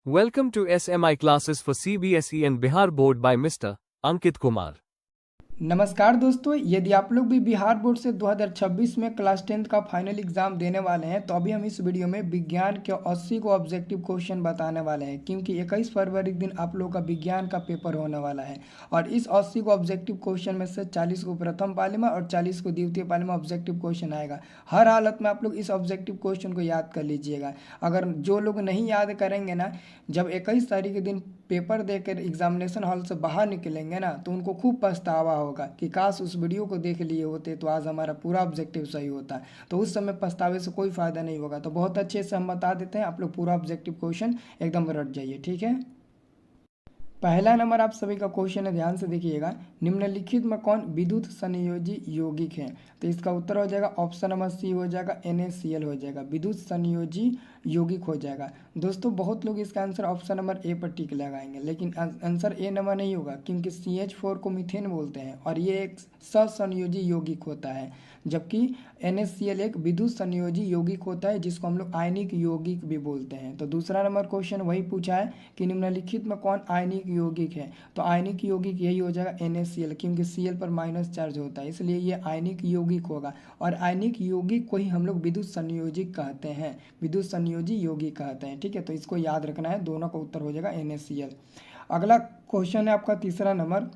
Welcome to SMI classes for CBSE and Bihar Board by Mr. Ankit Kumar. नमस्कार दोस्तों, यदि आप लोग भी बिहार बोर्ड से 2026 में क्लास 10th का फाइनल एग्जाम देने वाले हैं तो अभी हम इस वीडियो में विज्ञान के 80 को ऑब्जेक्टिव क्वेश्चन बताने वाले हैं, क्योंकि 21 फरवरी के दिन आप लोग का विज्ञान का पेपर होने वाला है। और इस 80 को ऑब्जेक्टिव क्वेश्चन में से 40 को प्रथम पाली में और 40 को द्वितीय पाली में ऑब्जेक्टिव क्वेश्चन आएगा। हर हालत में आप लोग इस ऑब्जेक्टिव क्वेश्चन को याद कर लीजिएगा। अगर जो लोग नहीं याद करेंगे ना, जब 21 तारीख के दिन पेपर देकर एग्जामिनेशन हॉल से बाहर निकलेंगे ना, तो उनको खूब पछतावा होगा कि काश उस वीडियो को देख लिए होते तो आज हमारा पूरा ऑब्जेक्टिव सही होता। तो उस समय पछतावे से कोई फ़ायदा नहीं होगा। तो बहुत अच्छे से हम बता देते हैं, आप लोग पूरा ऑब्जेक्टिव क्वेश्चन एकदम रट जाइए, ठीक है। पहला नंबर आप सभी का क्वेश्चन है, ध्यान से देखिएगा। निम्नलिखित में कौन विद्युत संयोजी यौगिक है? तो इसका उत्तर हो जाएगा ऑप्शन नंबर सी हो जाएगा, NaCl हो जाएगा, विद्युत संयोजी यौगिक हो जाएगा। दोस्तों बहुत लोग इसका आंसर ऑप्शन नंबर ए पर टिक लगाएंगे, लेकिन आंसर ए नंबर नहीं होगा, क्योंकि CH4 को मीथेन बोलते हैं और ये एक ससंयोजी यौगिक होता है, जबकि NaCl एक विद्युत संयोजी यौगिक होता है जिसको हम लोग आयनिक यौगिक भी बोलते हैं। तो दूसरा नंबर क्वेश्चन वही पूछा है कि निम्नलिखित में कौन आयनिक यौगिक है? तो आयनिक यौगिक यही हो जाएगा NaCl, क्योंकि Cl पर माइनस चार्ज होता है, इसलिए ये आयनिक यौगिक होगा। और आयनिक यौगिक को ही हम लोग विद्युत संयोजिक कहते हैं, विद्युत संयोजी यौगिक कहते हैं, ठीक है। तो इसको याद रखना है, दोनों का उत्तर हो जाएगा NaCl। अगला क्वेश्चन है आपका तीसरा नंबर।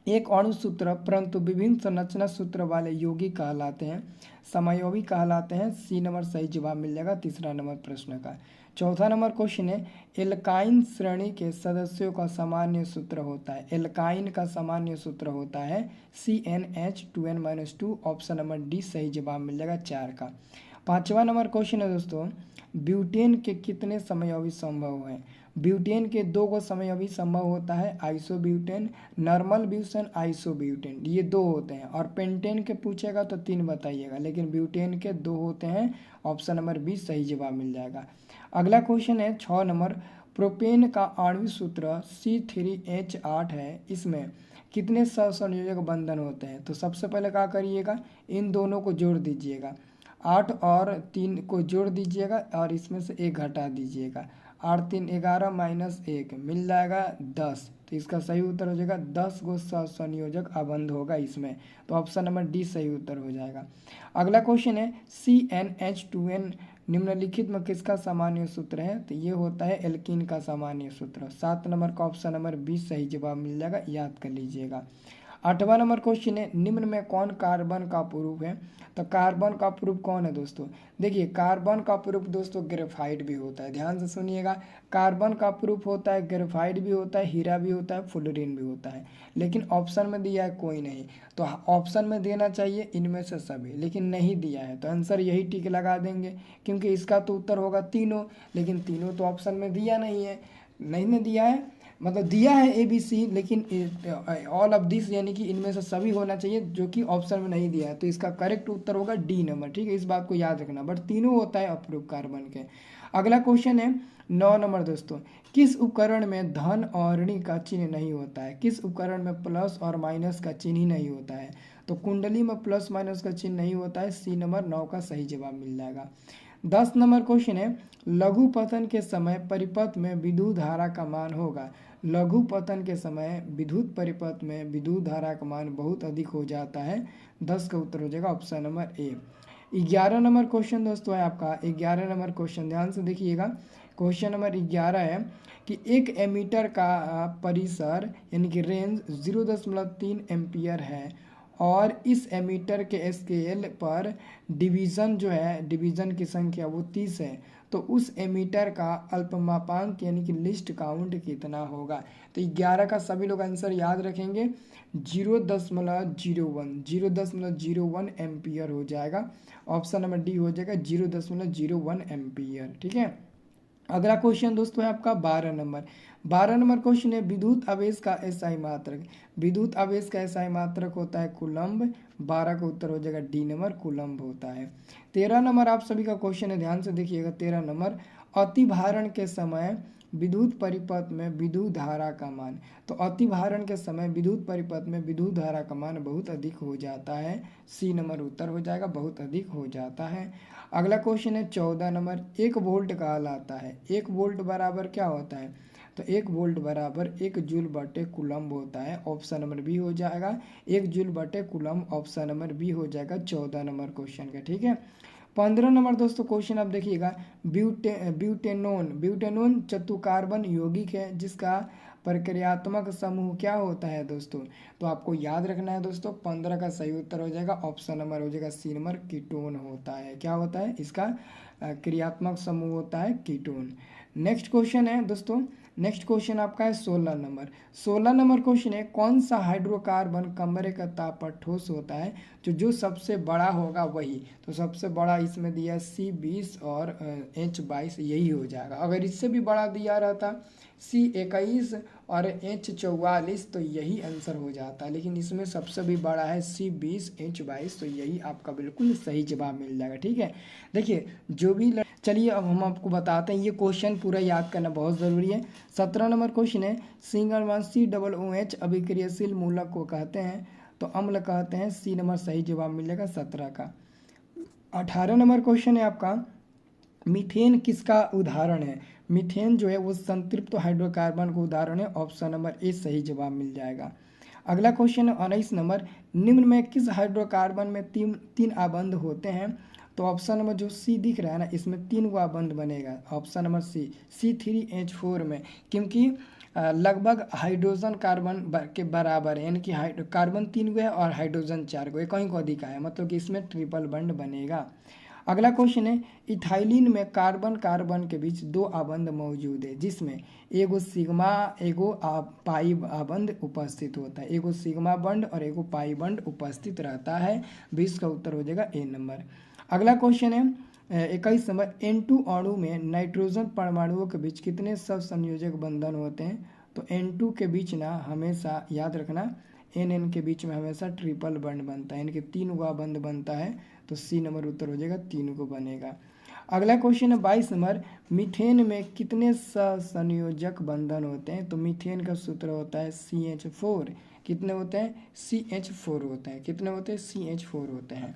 एक अणु सूत्र परंतु विभिन्न संरचना सूत्र वाले यौगिक कहलाते हैं, समयोगी कहलाते हैं। सी नंबर सही जवाब मिल जाएगा तीसरा नंबर प्रश्न का। चौथा नंबर क्वेश्चन है, एल्काइन श्रेणी के सदस्यों का सामान्य सूत्र होता है। एल्काइन का सामान्य सूत्र होता है CnH2n-2। ऑप्शन नंबर डी सही जवाब मिल जाएगा 4 का। पांचवा नंबर क्वेश्चन है दोस्तों, ब्यूटेन के कितने समयोगी संभव हैं? ब्यूटेन के 2 को समयोगी संभव होता है, आइसोब्यूटेन, नॉर्मल ब्यूटेन, आइसोब्यूटेन, ये 2 होते हैं। और पेंटेन के पूछेगा तो 3 बताइएगा, लेकिन ब्यूटेन के 2 होते हैं। ऑप्शन नंबर बी सही जवाब मिल जाएगा। अगला क्वेश्चन है 6 नंबर। प्रोपेन का आणविक सूत्र C3H8 है, इसमें कितने सहसंयोजक बंधन होते हैं? तो सबसे पहले क्या करिएगा, इन दोनों को जोड़ दीजिएगा, 8 और 3 को जोड़ दीजिएगा और इसमें से 1 घटा दीजिएगा। 8 3 11 माइनस 1 मिल जाएगा 10। तो इसका सही उत्तर हो जाएगा 10 गो सहसंयोजक अबंध होगा इसमें। तो ऑप्शन नंबर डी सही उत्तर हो जाएगा। अगला क्वेश्चन है, CnH2n निम्नलिखित में किसका सामान्य सूत्र है? तो ये होता है एल्कीन का सामान्य सूत्र। 7 नंबर का ऑप्शन नंबर बी सही जवाब मिल जाएगा, याद कर लीजिएगा। 8वां नंबर क्वेश्चन है, निम्न में कौन कार्बन का प्रूफ है? तो कार्बन का प्रूफ कौन है दोस्तों? देखिए कार्बन का प्रूफ दोस्तों ग्रेफाइट भी होता है, ध्यान से सुनिएगा। कार्बन का प्रूफ होता है, ग्रेफाइट भी होता है, हीरा भी होता है, फ्लोरीन भी होता है, लेकिन ऑप्शन में दिया है कोई नहीं। तो ऑप्शन में देना चाहिए इनमें से सभी, लेकिन नहीं दिया है, तो आंसर यही टिक लगा देंगे, क्योंकि इसका तो उत्तर होगा तीनों, लेकिन तीनों तो ऑप्शन में दिया नहीं है। नहीं ने दिया है, मतलब दिया है ABC, लेकिन ऑल ऑफ दिस यानी कि इनमें से सभी होना चाहिए, जो कि ऑप्शन में नहीं दिया है। तो इसका करेक्ट उत्तर होगा डी नंबर, ठीक है। इस बात को याद रखना, बट तीनों होता है अप्रूव कार्बन के। अगला क्वेश्चन है 9 नंबर दोस्तों, किस उपकरण में धन और ऋण का चिन्ह नहीं होता है? किस उपकरण में प्लस और माइनस का चिन्ह ही नहीं होता है? तो कुंडली में प्लस माइनस का चिन्ह नहीं होता है। सी नंबर 9 का सही जवाब मिल जाएगा। 10 नंबर क्वेश्चन है, लघु पतन के समय परिपथ में विद्युत धारा का मान होगा। लघु पतन के समय विद्युत परिपथ में विद्युत धारा का मान बहुत अधिक हो जाता है। 10 का उत्तर हो जाएगा ऑप्शन नंबर ए। 11 नंबर क्वेश्चन दोस्तों है आपका, 11 नंबर क्वेश्चन ध्यान से देखिएगा। क्वेश्चन नंबर 11 है कि एक एमीटर का परिसर यानी कि रेंज 0.3 एम्पियर है और इस एमीटर के स्केल पर डिवीज़न जो है, डिवीज़न की संख्या वो 30 है, तो उस एमीटर का अल्पमापांक यानी कि लिस्ट काउंट कितना होगा? तो 11 का सभी लोग आंसर याद रखेंगे, 0.01 एम्पियर हो जाएगा। ऑप्शन नंबर डी हो जाएगा 0.01 एम्पियर, ठीक है। अगला क्वेश्चन दोस्तों है आपका 12 नंबर। 12 नंबर क्वेश्चन है, विद्युत आवेश का एसआई मात्रक। विद्युत आवेश का एसआई मात्रक होता है कूलम्ब। 12 का उत्तर हो जाएगा डी नंबर, कूलम्ब होता है। 13 नंबर आप सभी का क्वेश्चन है, ध्यान से देखिएगा। 13 नंबर, अतिभारण के समय विद्युत परिपथ में विद्युत धारा का मान। तो अतिभारण के समय विद्युत परिपथ में विद्युत धारा का मान बहुत अधिक हो जाता है। सी नंबर उत्तर हो जाएगा, बहुत अधिक हो जाता है। अगला क्वेश्चन है 14 नंबर, 1 वोल्ट कहलाता है। 1 वोल्ट बराबर क्या होता है? तो 1 वोल्ट बराबर 1 जूल बटे कूलम्ब होता है। ऑप्शन नंबर बी हो जाएगा, 1 जूल बटे कूलम्ब ऑप्शन नंबर बी हो जाएगा 14 नंबर क्वेश्चन का। ठीक है। 15 नंबर दोस्तों क्वेश्चन आप देखिएगा, ब्यूटेनोन चतुकार्बन यौगिक है जिसका प्रक्रियात्मक समूह क्या होता है दोस्तों? तो आपको याद रखना है दोस्तों, 15 का सही उत्तर हो जाएगा ऑप्शन नंबर हो जाएगा सी नंबर, कीटोन होता है। क्या होता है? इसका क्रियात्मक समूह होता है कीटोन। नेक्स्ट क्वेश्चन है दोस्तों, नेक्स्ट क्वेश्चन आपका है 16 नंबर। 16 नंबर क्वेश्चन है, कौन सा हाइड्रोकार्बन कमरे का ताप पर ठोस होता है? जो सबसे बड़ा होगा वही। तो सबसे बड़ा इसमें दिया है C20 और H22, यही हो जाएगा। अगर इससे भी बड़ा दिया रहता C21 और H44 तो यही आंसर हो जाता है, लेकिन इसमें सबसे भी बड़ा है C20 H22, तो यही आपका बिल्कुल सही जवाब मिल जाएगा। ठीक है। देखिए जो भी चलिए अब हम आपको बताते हैं, ये क्वेश्चन पूरा याद करना बहुत ज़रूरी है। 17 नंबर क्वेश्चन है, सिंगल वन COOH अभिक्रियाशील मूलक को कहते हैं? तो अम्ल कहते हैं। सी नंबर सही जवाब मिलेगा 17 का। 18 नंबर क्वेश्चन है आपका, मीथेन किसका उदाहरण है? मीथेन जो है वो संतृप्त हाइड्रोकार्बन का उदाहरण है। ऑप्शन नंबर ए सही जवाब मिल जाएगा। अगला क्वेश्चन है 19 नंबर, निम्न में किस हाइड्रोकार्बन में तीन आबंध होते हैं? तो ऑप्शन नंबर जो सी दिख रहा है ना, इसमें 3 गो आबंध बनेगा। ऑप्शन नंबर सी C3H4 में, क्योंकि लगभग हाइड्रोजन कार्बन के बराबर है, यानी कि कार्बन 3 गो है और हाइड्रोजन 4 गो है, कहीं को अधिक है, मतलब कि इसमें ट्रिपल बॉन्ड बनेगा। अगला क्वेश्चन है, इथाइलिन में कार्बन कार्बन के बीच 2 आबंध मौजूद है, जिसमें एगो सिग्मा एगो पाई आबंध उपस्थित होता है। एगो सिग्मा बंड और एगो पाई बंड उपस्थित रहता है। 20 का उत्तर हो जाएगा ए नंबर। अगला क्वेश्चन है 21 नंबर, N2 अणु में नाइट्रोजन परमाणुओं के बीच कितने सहसंयोजक बंधन होते हैं? तो N2 के बीच ना हमेशा याद रखना, N के बीच में हमेशा ट्रिपल बंड बनता है, यानी कि 3 गो बंध बनता है। तो सी नंबर उत्तर हो जाएगा, 3 को बनेगा। अगला क्वेश्चन है 22 नंबर, मीथेन में कितने सहसंयोजक बंधन होते हैं? तो मीथेन का सूत्र होता है CH4। कितने होते हैं? CH4 होते हैं। कितने होते हैं? CH4 होते हैं।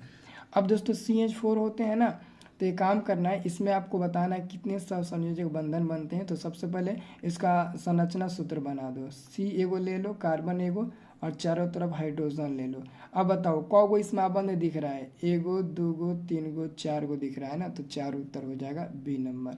अब दोस्तों CH4 होते हैं ना, तो ये काम करना है, इसमें आपको बताना है कितने सहसंयोजक बंधन बनते हैं। तो सबसे पहले इसका संरचना सूत्र बना दो। C एगो ले लो, कार्बन एगो, और चारों तरफ हाइड्रोजन ले लो। अब बताओ कौ इसमें आबंध दिख रहा है? एगो, 2 गो, 3 गो, 4 गो दिख रहा है ना, तो 4 उत्तर हो जाएगा बी नंबर।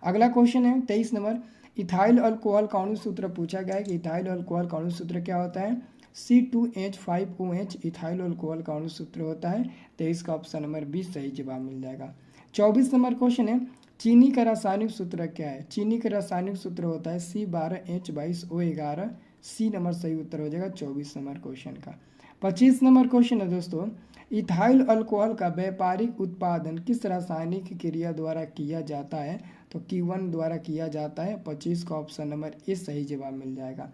अगला क्वेश्चन है 23 नंबर, इथाइल अल्कोहल का अणु सूत्र पूछा गया है कि इथाइल अल्कोहल का अणु सूत्र क्या होता है? C2H5OH इथाइल अल्कोहल का अणु सूत्र होता है। 23 का ऑप्शन नंबर 20 सही जवाब मिल जाएगा। 24 नंबर क्वेश्चन है, चीनी का रासायनिक सूत्र क्या है? चीनी का रासायनिक सूत्र होता है C12H22O11। सी नंबर सही उत्तर हो जाएगा 24 नंबर क्वेश्चन का। 25 नंबर क्वेश्चन है दोस्तों, इथाइल अल्कोहल का व्यापारिक उत्पादन किस रासायनिक क्रिया द्वारा किया जाता है? तो Q1 द्वारा किया जाता है। 25 का ऑप्शन नंबर ए सही जवाब मिल जाएगा।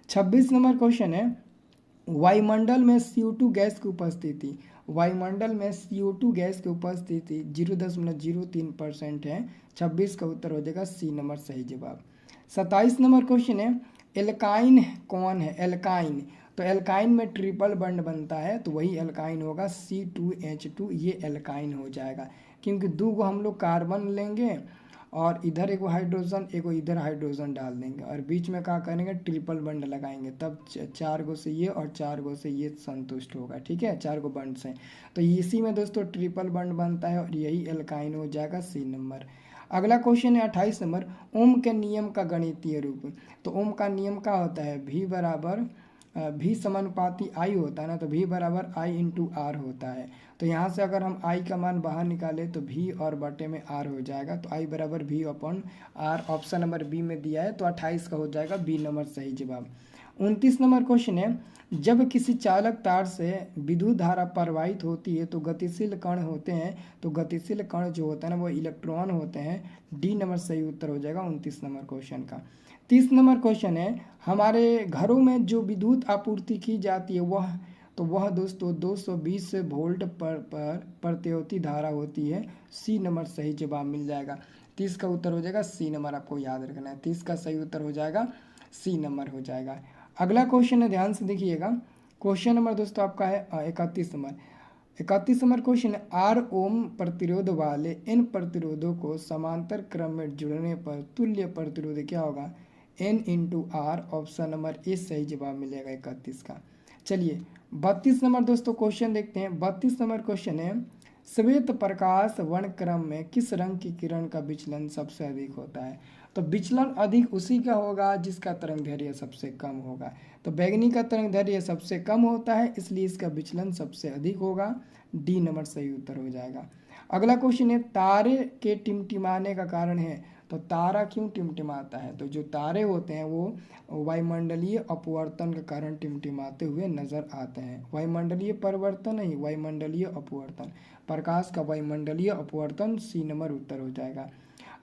26 नंबर क्वेश्चन है, वायुमंडल में CO2 गैस की उपस्थिति, वायुमंडल में CO2 गैस की उपस्थिति 0.03% है। 26 का उत्तर हो जाएगा सी नंबर सही जवाब। 27 नंबर क्वेश्चन है, एल्काइन कौन है? एल्काइन, तो एल्काइन में ट्रिपल बंड बनता है, तो वही एल्काइन होगा C2H2, ये एल्काइन हो जाएगा, क्योंकि 2 गो हम लोग कार्बन लेंगे और इधर एगो हाइड्रोजन एगो इधर हाइड्रोजन डाल देंगे और बीच में क्या करेंगे? ट्रिपल बंड लगाएंगे, तब 4 गो से ये और 4 गो से ये संतुष्ट होगा। ठीक है, 4 गो बंड से, तो इसी में दोस्तों ट्रिपल बंड बनता है और यही एल्काइन हो जाएगा सी नंबर। अगला क्वेश्चन है 28 नंबर, ओम के नियम का गणितीय रूप। तो ओम का नियम क्या होता है? V बराबर भी समानुपाती आई होता है ना, तो V बराबर I इंटू आर होता है। तो यहाँ से अगर हम I का मान बाहर निकाले तो V और बटे में R हो जाएगा, तो I बराबर V upon R option number B में दिया है, तो 28 का हो जाएगा बी नंबर सही जवाब। 29 नंबर क्वेश्चन है, जब किसी चालक तार से विद्युत धारा प्रवाहित होती है तो गतिशील कण होते हैं, तो गतिशील कण जो होता है ना वो इलेक्ट्रॉन होते हैं। डी नंबर सही उत्तर हो जाएगा 29 नंबर क्वेश्चन का। 30 नंबर क्वेश्चन है, हमारे घरों में जो विद्युत आपूर्ति की जाती है वह दोस्तों 220 वोल्ट पर प्रत्योती धारा होती है। सी नंबर सही जवाब मिल जाएगा। 30 का उत्तर हो जाएगा सी नंबर, आपको याद रखना है। 30 का सही उत्तर हो जाएगा सी नंबर हो जाएगा। अगला क्वेश्चन है, ध्यान से देखिएगा। क्वेश्चन नंबर दोस्तों आपका है 31 नंबर। 31 नंबर क्वेश्चन है, आर ओम प्रतिरोध वाले इन प्रतिरोधों को समांतर क्रम में जुड़ने पर तुल्य प्रतिरोध क्या होगा? N इंटू आर। ऑप्शन नंबर ए सही जवाब मिलेगा 31 का। चलिए 32 नंबर दोस्तों क्वेश्चन देखते हैं। 32 नंबर क्वेश्चन है, श्वेत प्रकाश वर्णक्रम में किस रंग की किरण का विचलन सबसे अधिक होता है? तो विचलन अधिक उसी का होगा जिसका तरंगदैर्घ्य सबसे कम होगा। तो बैगनी का तरंगदैर्घ्य सबसे कम होता है, इसलिए इसका विचलन सबसे अधिक होगा। डी नंबर सही उत्तर हो जाएगा। अगला क्वेश्चन है, तारे के टिमटिमाने का कारण है। तो तारा क्यों टिमटिमाता है? तो जो तारे होते हैं वो वायुमंडलीय अपवर्तन के कारण टिमटिमाते हुए नजर आते हैं। वायुमंडलीय परिवर्तन नहीं, वायुमंडलीय अपवर्तन। प्रकाश का वायुमंडलीय अपवर्तन, सी नंबर उत्तर हो जाएगा।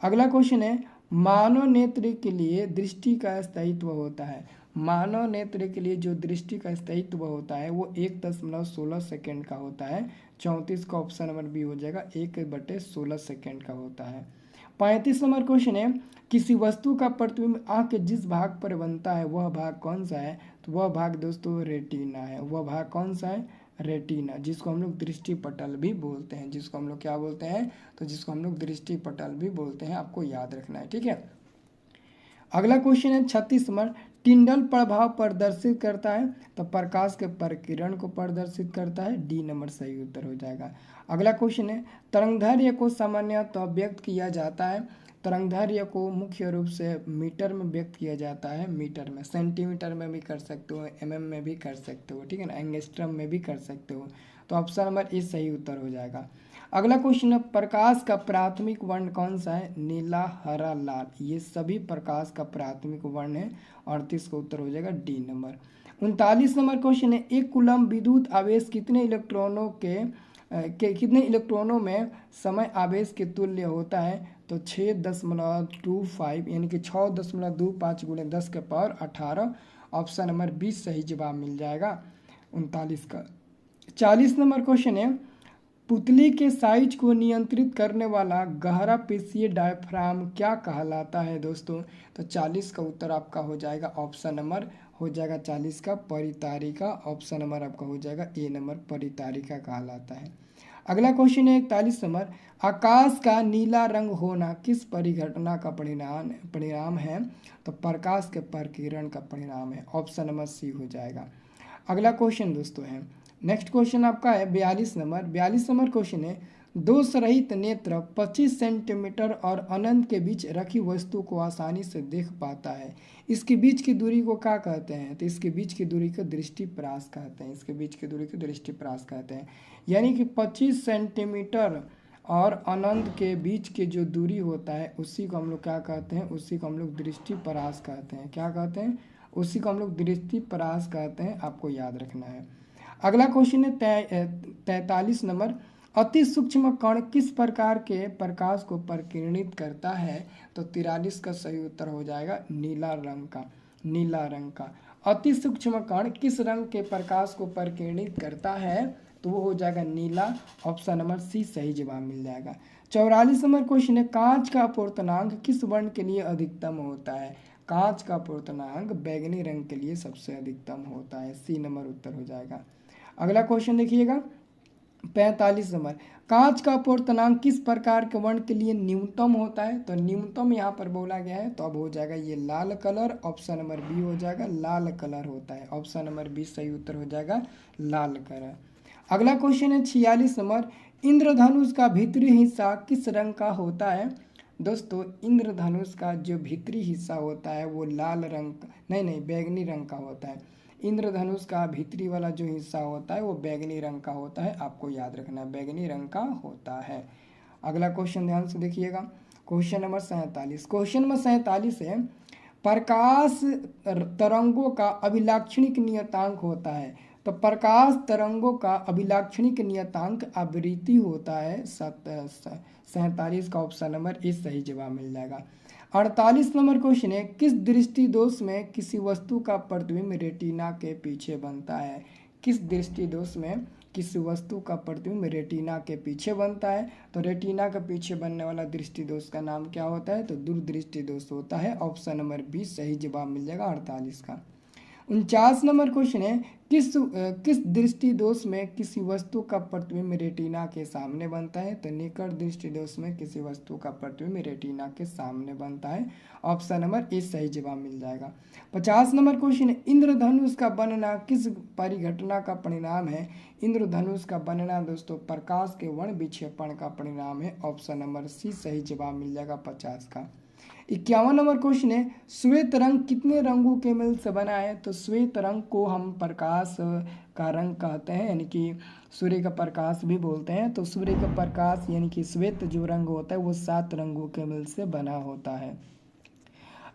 अगला क्वेश्चन है, मानव नेत्र के लिए दृष्टि का स्थायित्व होता है। मानव नेत्र के लिए जो दृष्टि का स्थायित्व होता है वो 1.16 सेकेंड का होता है। 34 का ऑप्शन नंबर बी हो जाएगा, 1/16 सेकेंड का होता है। 35 नंबर क्वेश्चन है, किसी वस्तु का प्रतिबिंब आँख के जिस भाग पर बनता है वह भाग कौन सा है? तो वह भाग दोस्तों रेटिना है। वह भाग कौन सा है? रेटिना, जिसको हम लोग दृष्टि पटल भी बोलते हैं। जिसको हम लोग क्या बोलते हैं? तो जिसको हम लोग दृष्टि पटल भी बोलते हैं, आपको याद रखना है, ठीक है। अगला क्वेश्चन है 36 नंबर, टिंडल प्रभाव प्रदर्शित करता है। तो प्रकाश के प्रकिरण को प्रदर्शित करता है। डी नंबर सही उत्तर हो जाएगा। अगला क्वेश्चन है, तरंगदैर्घ्य को सामान्यतः व्यक्त किया जाता है। तरंगदैर्घ्य को मुख्य रूप से मीटर में व्यक्त किया जाता है। मीटर में, सेंटीमीटर में भी कर सकते हो, एमएम में भी कर सकते हो, ठीक है ना, एंगस्ट्रम में भी कर सकते हो। तो ऑप्शन नंबर ए सही उत्तर हो जाएगा। अगला क्वेश्चन है, प्रकाश का प्राथमिक वर्ण कौन सा है? नीला, हरा, लाल, ये सभी प्रकाश का प्राथमिक वर्ण है। 38 का उत्तर हो जाएगा डी नंबर। 39 नंबर क्वेश्चन है, एक कूलम विद्युत आवेश कितने इलेक्ट्रॉनों कितने इलेक्ट्रॉनों में समय आवेश के तुल्य होता है? तो 6.25 यानी कि 6.25 गुणे 10 के पावर 18। ऑप्शन नंबर 20 सही जवाब मिल जाएगा 39 का। 40 नंबर क्वेश्चन है, पुतली के साइज को नियंत्रित करने वाला गहरा पेशीय डायफ्राम क्या कहलाता है दोस्तों? तो 40 का उत्तर आपका हो जाएगा, ऑप्शन नंबर हो जाएगा 40 का परितारिका। ऑप्शन नंबर आपका हो जाएगा ए नंबर, परितारिका कहलाता है। अगला क्वेश्चन है 41 नंबर, आकाश का नीला रंग होना किस परिघटना का परिणाम है? तो प्रकाश के प्रकिरण का परिणाम है। ऑप्शन नंबर सी हो जाएगा। अगला क्वेश्चन दोस्तों है, नेक्स्ट क्वेश्चन आपका है 42 नंबर। 42 नंबर क्वेश्चन है, दोष रहित नेत्र 25 सेंटीमीटर और अनंत के बीच रखी वस्तु को आसानी से देख पाता है। इसके बीच की दूरी को क्या कहते हैं? तो इसके बीच की दूरी को दृष्टिपरास कहते हैं। इसके बीच की दूरी को दृष्टिपरास कहते हैं। यानी कि 25 सेंटीमीटर और अनंत के बीच की जो दूरी होता है उसी को हम लोग क्या कहते हैं? उसी को हम लोग दृष्टिपरास कहते हैं। क्या कहते हैं? उसी को हम लोग दृष्टिपरास कहते हैं, आपको याद रखना है। अगला क्वेश्चन है 43 नंबर, अति सूक्ष्म कण किस प्रकार के प्रकाश को प्रकिरणित करता है? तो 43 का सही उत्तर हो जाएगा नीला रंग का। नीला रंग का अति सूक्ष्म कण किस रंग के प्रकाश को प्रकिरणित करता है? तो वो हो जाएगा नीला। ऑप्शन नंबर सी सही जवाब मिल जाएगा। 44 नंबर क्वेश्चन है, कांच का अपूर्णांक किस वर्ण के लिए अधिकतम होता है? कांच का अपूर्णांक बैगनी रंग के लिए सबसे अधिकतम होता है। सी नंबर उत्तर हो जाएगा। अगला क्वेश्चन देखिएगा 45 नंबर, कांच का अपूर्णांक किस प्रकार के वर्ण के लिए न्यूनतम होता है? तो न्यूनतम यहाँ पर बोला गया है, तो अब हो जाएगा ये लाल कलर। ऑप्शन नंबर बी हो जाएगा, लाल कलर होता है। ऑप्शन नंबर बी सही उत्तर हो जाएगा, लाल कलर। अगला क्वेश्चन है 46 नंबर, इंद्रधनुष का भीतरी हिस्सा किस रंग का होता है? दोस्तों इंद्रधनुष का जो भीतरी हिस्सा होता है वो लाल रंग नहीं बैगनी रंग का होता है। इंद्रधनुष का भीतरी वाला जो हिस्सा होता है वो बैगनी रंग का होता है, आपको याद रखना है, बैगनी रंग का होता है। अगला क्वेश्चन ध्यान से देखिएगा, क्वेश्चन नंबर 47। क्वेश्चन नंबर 47 है, प्रकाश तरंगों का अभिलाक्षणिक नियतांक होता है। तो प्रकाश तरंगों का अभिलाक्षणिक नियतांक आवृत्ति होता है 47 का ऑप्शन नंबर ए सही जवाब मिल जाएगा। 48 नंबर क्वेश्चन है, किस दृष्टि दोष में किसी वस्तु का प्रतिबिंब रेटिना के पीछे बनता है? किस दृष्टि दोष में किस वस्तु का प्रतिबिंब रेटिना के पीछे बनता है? तो रेटिना के पीछे बनने वाला दृष्टि दोष का नाम क्या होता है? तो दूरदृष्टि दोष होता है। ऑप्शन नंबर 20 सही जवाब मिल जाएगा 48 का। 49 नंबर क्वेश्चन है, किस दृष्टि दोष में किसी वस्तु का प्रतिबिंब रेटिना के सामने बनता है? तो निकट दृष्टि दोष में किसी वस्तु का प्रतिबिंब रेटिना के सामने बनता है। ऑप्शन नंबर ए सही जवाब मिल जाएगा। 50 नंबर क्वेश्चन है, इंद्रधनुष का बनना किस परिघटना का परिणाम है? इंद्रधनुष का बनना दोस्तों प्रकाश के वर्ण विक्षेपण का परिणाम है। ऑप्शन नंबर सी सही जवाब मिल जाएगा 50 का। 51 नंबर क्वेश्चन है, श्वेत रंग कितने रंगों के मेल से बना है? तो श्वेत रंग को हम प्रकाश का रंग कहते हैं, यानी कि सूर्य का प्रकाश भी बोलते हैं। तो सूर्य का प्रकाश यानी कि श्वेत जो रंग होता है वो 7 रंगों के मेल से बना होता है।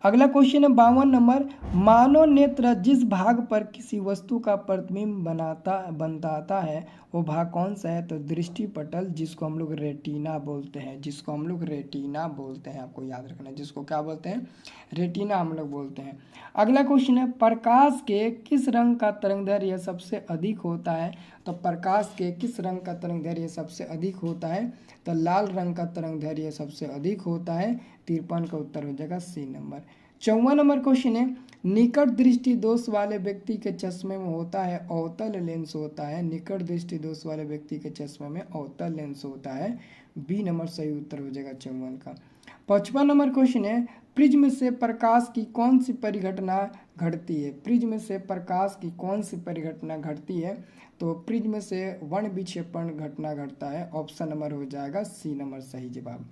अगला क्वेश्चन है 52 नंबर, मानव नेत्र जिस भाग पर किसी वस्तु का प्रतिबिंब बनाता है वो भाग कौन सा है? तो दृष्टि पटल, जिसको हम लोग रेटिना बोलते हैं, जिसको हम लोग रेटिना बोलते हैं। आपको याद रखना है, जिसको क्या बोलते हैं? रेटिना हम लोग बोलते हैं। अगला क्वेश्चन है, प्रकाश के किस रंग का तरंगदैर्घ्य सबसे अधिक होता है? तो प्रकाश के किस रंग का तरंगदैर्घ्य सबसे अधिक होता है? तो लाल रंग का तरंगदैर्घ्य सबसे अधिक होता है। 53 का उत्तर हो जाएगा सी नंबर। 54 नंबर क्वेश्चन है, निकट दृष्टि दोष वाले व्यक्ति के चश्मे में होता है अवतल लेंस होता है। निकट दृष्टि दोष वाले व्यक्ति के चश्मे में अवतल लेंस होता है। बी नंबर सही उत्तर हो जाएगा 54 का। 55 नंबर क्वेश्चन है, प्रिज्म से प्रकाश की कौन सी परिघटना घटती है? प्रिज्म से प्रकाश की कौन सी परिघटना घटती है? तो प्रिज्म से वर्ण विक्षेपण घटना घटता है। ऑप्शन नंबर हो जाएगा सी नंबर सही जवाब।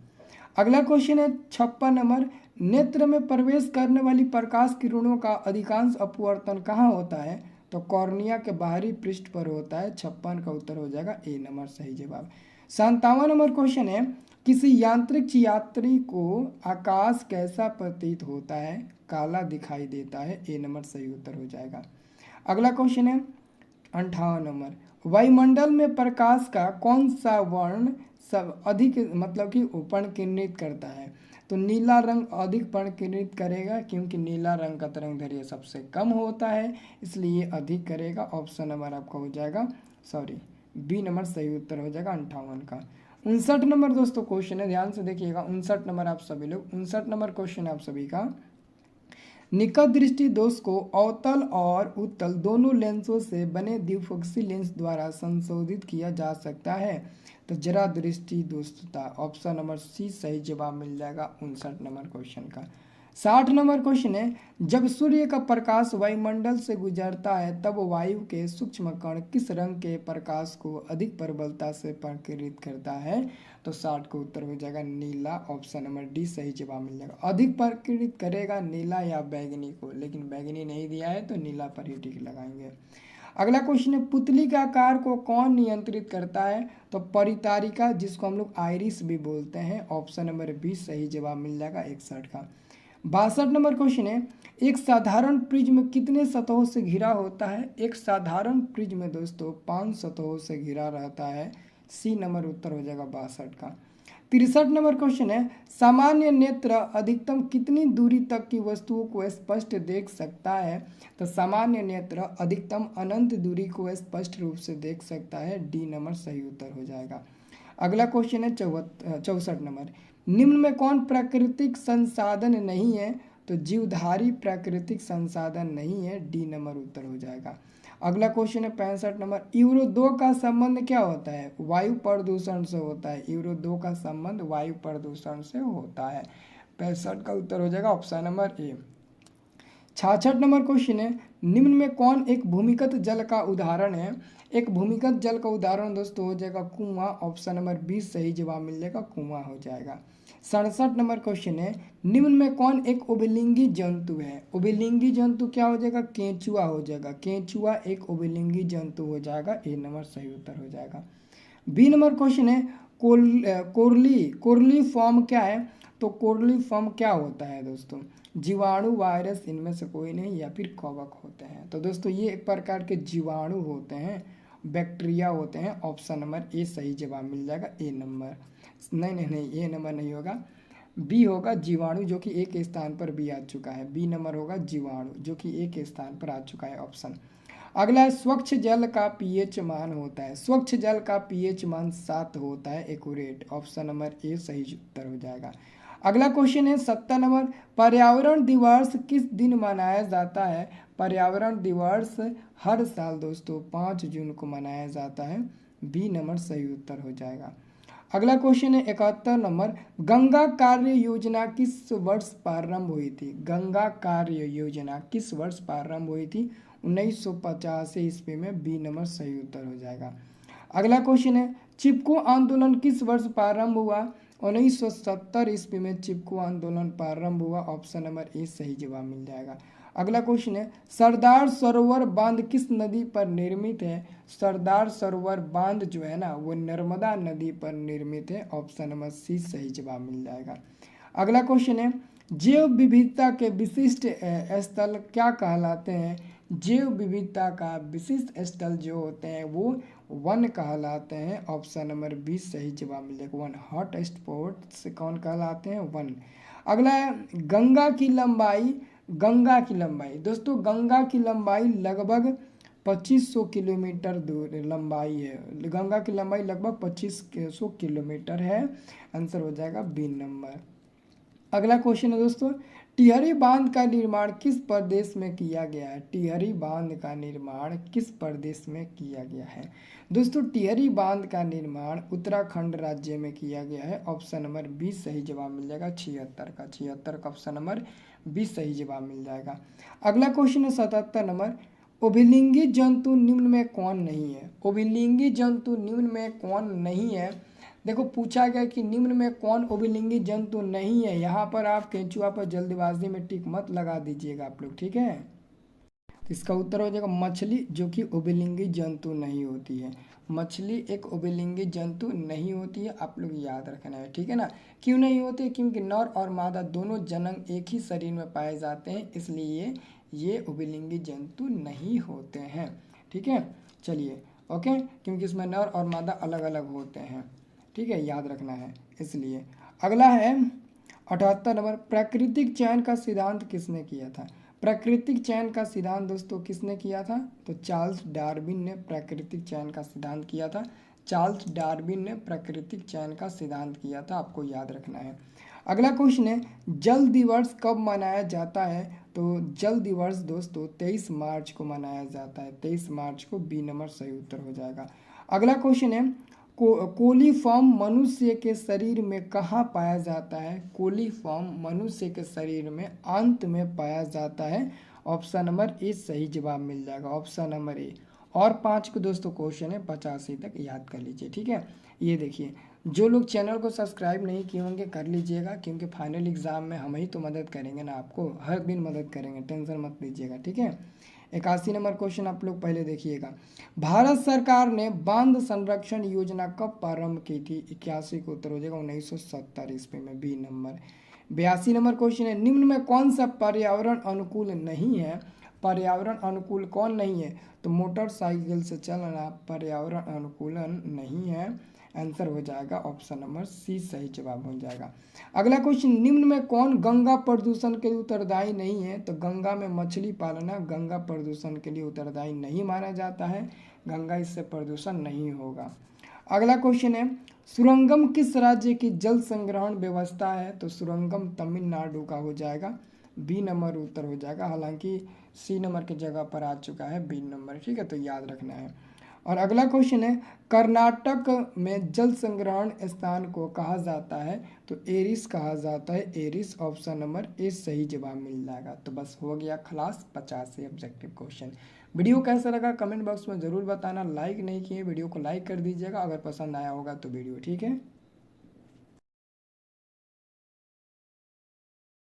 अगला क्वेश्चन है 56 नंबर, नेत्र में प्रवेश करने वाली प्रकाश किरणों का अधिकांश अपवर्तन कहाँ होता है? तो कॉर्निया के बाहरी पृष्ठ पर होता है। 56 का उत्तर हो जाएगा ए नंबर सही जवाब। 57 नंबर क्वेश्चन है, किसी यांत्रिक यात्री को आकाश कैसा प्रतीत होता है? काला दिखाई देता है। ए नंबर सही उत्तर हो जाएगा। अगला क्वेश्चन है 58 नंबर, वायुमंडल में प्रकाश का कौन सा वर्ण सब अधिक मतलब कि पर्ण केंद्रित करता है? तो नीला रंग अधिक पर्ण केंद्रित करेगा, क्योंकि नीला रंग का तरंगदैर्घ्य सबसे कम होता है, इसलिए अधिक करेगा। ऑप्शन नंबर आपका हो जाएगा बी नंबर सही उत्तर हो जाएगा 58 का। 59 नंबर दोस्तों क्वेश्चन है, ध्यान से देखिएगा। 59 नंबर आप सभी लोग 59 नंबर क्वेश्चन आप सभी का, निकट दृष्टि दोष को अवतल और उत्तल दोनों लेंसों से बने द्विफोकसी लेंस द्वारा संशोधित किया जा सकता है। तो जरा दृष्टि दोषता। ऑप्शन नंबर सी सही जवाब मिल जाएगा 59 नंबर क्वेश्चन का। 60 नंबर क्वेश्चन है, जब सूर्य का प्रकाश वायुमंडल से गुजरता है तब वायु के सूक्ष्म कण किस रंग के प्रकाश को अधिक प्रबलता से प्रकीर्णित करता है? तो 60 का उत्तर हो जाएगा नीला। ऑप्शन नंबर डी सही जवाब मिल जाएगा। अधिक प्रकीर्णित करेगा नीला या बैगनी को, लेकिन बैगनी नहीं दिया है तो नीला पर ही टिक लगाएंगे। अगला क्वेश्चन है, पुतली के आकार को कौन नियंत्रित करता है? तो परितारिका, जिसको हम लोग आइरिस भी बोलते हैं। ऑप्शन नंबर बी सही जवाब मिल जाएगा 61 का। 62 नंबर क्वेश्चन है, एक साधारण प्रिज्म कितने सतहों से घिरा होता है? एक साधारण प्रिज्म दोस्तों 5 सतहों से घिरा रहता है। सी नंबर उत्तर हो जाएगा 62 का। 63 नंबर क्वेश्चन है, सामान्य नेत्र अधिकतम कितनी दूरी तक की वस्तुओं को स्पष्ट देख सकता है? तो सामान्य नेत्र अधिकतम अनंत दूरी को स्पष्ट रूप से देख सकता है। डी नंबर सही उत्तर हो जाएगा। अगला क्वेश्चन है 64 नंबर, निम्न में कौन प्राकृतिक संसाधन नहीं है? तो जीवधारी प्राकृतिक संसाधन नहीं है। डी नंबर उत्तर हो जाएगा। अगला क्वेश्चन है 65 नंबर, यूरो 2 का संबंध क्या होता है? वायु प्रदूषण से होता है। यूरो 2 का संबंध वायु प्रदूषण से होता है। 65 का उत्तर हो जाएगा ऑप्शन नंबर ए। 66 नंबर क्वेश्चन है, निम्न में कौन एक भूमिगत जल का उदाहरण है? एक भूमिगत जल का उदाहरण दोस्तों हो जाएगा कुआं। ऑप्शन नंबर 20 सही जवाब मिल जाएगा, कुआं हो जाएगा। 67 नंबर क्वेश्चन है, निम्न में कौन एक उभयलिंगी जंतु है? उभयलिंगी जंतु क्या हो जाएगा? केंचुआ हो जाएगा। केंचुआ एक उभयलिंगी जंतु हो जाएगा। ए नंबर सही उत्तर हो जाएगा। बी नंबर क्वेश्चन है, कोरली फॉर्म क्या है? तो कोरली फॉर्म क्या होता है दोस्तों? जीवाणु, वायरस, इनमें से कोई नहीं, या फिर कवक होते हैं। तो दोस्तों ये एक प्रकार के जीवाणु होते हैं, बैक्टीरिया होते हैं। ऑप्शन नंबर ए सही जवाब मिल जाएगा। ए नंबर नहीं, ए नंबर नहीं होगा, बी होगा जीवाणु, जो कि एक स्थान पर भी आ चुका है। बी नंबर होगा जीवाणु, जो कि एक स्थान पर आ चुका है ऑप्शन। अगला है स्वच्छ जल का पीएच मान होता है, स्वच्छ जल का पीएच मान 7 होता है, एक्यूरेट, ऑप्शन नंबर ए सही उत्तर हो जाएगा। अगला क्वेश्चन है 70 नंबर, पर्यावरण दिवस किस दिन मनाया जाता है? पर्यावरण दिवस हर साल दोस्तों 5 जून को मनाया जाता है, बी नंबर सही उत्तर हो जाएगा। अगला क्वेश्चन है 71 नंबर, गंगा कार्य योजना किस वर्ष प्रारंभ हुई थी? गंगा कार्य योजना किस वर्ष प्रारंभ हुई थी? 1950 ईस्वी में, बी नंबर सही उत्तर हो जाएगा। अगला क्वेश्चन है चिपको आंदोलन किस वर्ष प्रारंभ हुआ? 1970 ईस्वी में चिपको आंदोलन प्रारंभ हुआ, ऑप्शन नंबर ए सही जवाब मिल जाएगा। अगला क्वेश्चन है सरदार सरोवर बांध किस नदी पर निर्मित है? सरदार सरोवर बांध जो है ना वो नर्मदा नदी पर निर्मित है, ऑप्शन नंबर सी सही जवाब मिल जाएगा। अगला क्वेश्चन है जैव विविधता के विशिष्ट स्थल क्या कहलाते हैं? जैव विविधता का विशिष्ट स्थल जो होते हैं वो वन कहलाते हैं, ऑप्शन नंबर 20 सही जवाब मिलेगा। वन, हॉट स्पॉट से कौन कहलाते हैं? वन। अगला है गंगा की लंबाई, गंगा की लंबाई दोस्तों, गंगा की लंबाई लगभग 2500 किलोमीटर दूर लंबाई है, गंगा की लंबाई लगभग 2500 किलोमीटर है, आंसर हो जाएगा बी नंबर। अगला क्वेश्चन है दोस्तों टिहरी बांध का निर्माण किस प्रदेश में किया गया है? टिहरी बांध का निर्माण किस प्रदेश में किया गया है? दोस्तों टिहरी बांध का निर्माण उत्तराखंड राज्य में किया गया है, ऑप्शन नंबर 20 सही जवाब मिल जाएगा। 76 का ऑप्शन नंबर 20 सही जवाब मिल जाएगा। अगला क्वेश्चन है 77 नंबर, उभयलिंगी जंतु निम्न में कौन नहीं है? उभयलिंगी जंतु निम्न में कौन नहीं है? देखो पूछा गया कि निम्न में कौन उभयलिंगी जंतु नहीं है, यहाँ पर आप केंचुआ पर जल्दबाजी में टिक मत लगा दीजिएगा आप लोग, ठीक है। तो इसका उत्तर हो जाएगा मछली, जो कि उभयलिंगी जंतु नहीं होती है। मछली एक उभयलिंगी जंतु नहीं होती है, आप लोग याद रखना है, ठीक है ना। क्यों नहीं होती? क्योंकि नर और मादा दोनों जनन एक ही शरीर में पाए जाते हैं, इसलिए ये उभयलिंगी जंतु नहीं होते हैं, ठीक है। चलिए ओके, क्योंकि इसमें नर और मादा अलग अलग होते हैं, ठीक है, याद रखना है इसलिए। अगला है 78 नंबर, प्राकृतिक चयन का सिद्धांत किसने किया था? प्राकृतिक चयन का सिद्धांत दोस्तों किसने किया था? तो चार्ल्स डार्विन ने प्राकृतिक चयन का सिद्धांत किया था। चार्ल्स डार्विन ने प्राकृतिक चयन का सिद्धांत किया था, आपको याद रखना है। अगला क्वेश्चन है जल दिवस कब मनाया जाता है? तो जल दिवस दोस्तों 23 मार्च को मनाया जाता है, 23 मार्च को, बी नंबर सही उत्तर हो जाएगा। अगला क्वेश्चन है कोलीफॉर्म मनुष्य के शरीर में कहाँ पाया जाता है? कोलीफॉर्म मनुष्य के शरीर में अंत में पाया जाता है, ऑप्शन नंबर ए सही जवाब मिल जाएगा, ऑप्शन नंबर ए। और 5 को दोस्तों क्वेश्चन है 85 तक याद कर लीजिए, ठीक है। ये देखिए जो लोग चैनल को सब्सक्राइब नहीं किए होंगे कर लीजिएगा, क्योंकि फाइनल एग्जाम में हम ही तो मदद करेंगे ना, आपको हर दिन मदद करेंगे, टेंशन मत लीजिएगा, ठीक है। 81 नंबर क्वेश्चन आप लोग पहले देखिएगा, भारत सरकार ने बांध संरक्षण योजना कब प्रारंभ की थी? 81 को उत्तर हो जाएगा 1970 ईस्वी में, बी नंबर। 82 नंबर क्वेश्चन है निम्न में कौन सा पर्यावरण अनुकूल नहीं है? पर्यावरण अनुकूल कौन नहीं है? तो मोटरसाइकिल से चलना पर्यावरण अनुकूलन नहीं है, आंसर हो जाएगा ऑप्शन नंबर सी सही जवाब हो जाएगा। अगला क्वेश्चन निम्न में कौन गंगा प्रदूषण के लिए उत्तरदायी नहीं है? तो गंगा में मछली पालना गंगा प्रदूषण के लिए उत्तरदायी नहीं माना जाता है, गंगा इससे प्रदूषण नहीं होगा। अगला क्वेश्चन है सुरंगम किस राज्य की जल संग्रहण व्यवस्था है? तो सुरंगम तमिलनाडु का हो जाएगा, बी नंबर उत्तर हो जाएगा, हालांकि सी नंबर की जगह पर आ चुका है बी नंबर, ठीक है, तो याद रखना है। और अगला क्वेश्चन है कर्नाटक में जल संग्रहण स्थान को कहा जाता है? तो एरिस कहा जाता है, एरिस, ऑप्शन नंबर ए सही जवाब मिल जाएगा। तो बस हो गया खलास 50 से ऑब्जेक्टिव क्वेश्चन। वीडियो कैसा लगा कमेंट बॉक्स में ज़रूर बताना, लाइक नहीं किए वीडियो को लाइक कर दीजिएगा, अगर पसंद आया होगा तो वीडियो, ठीक है।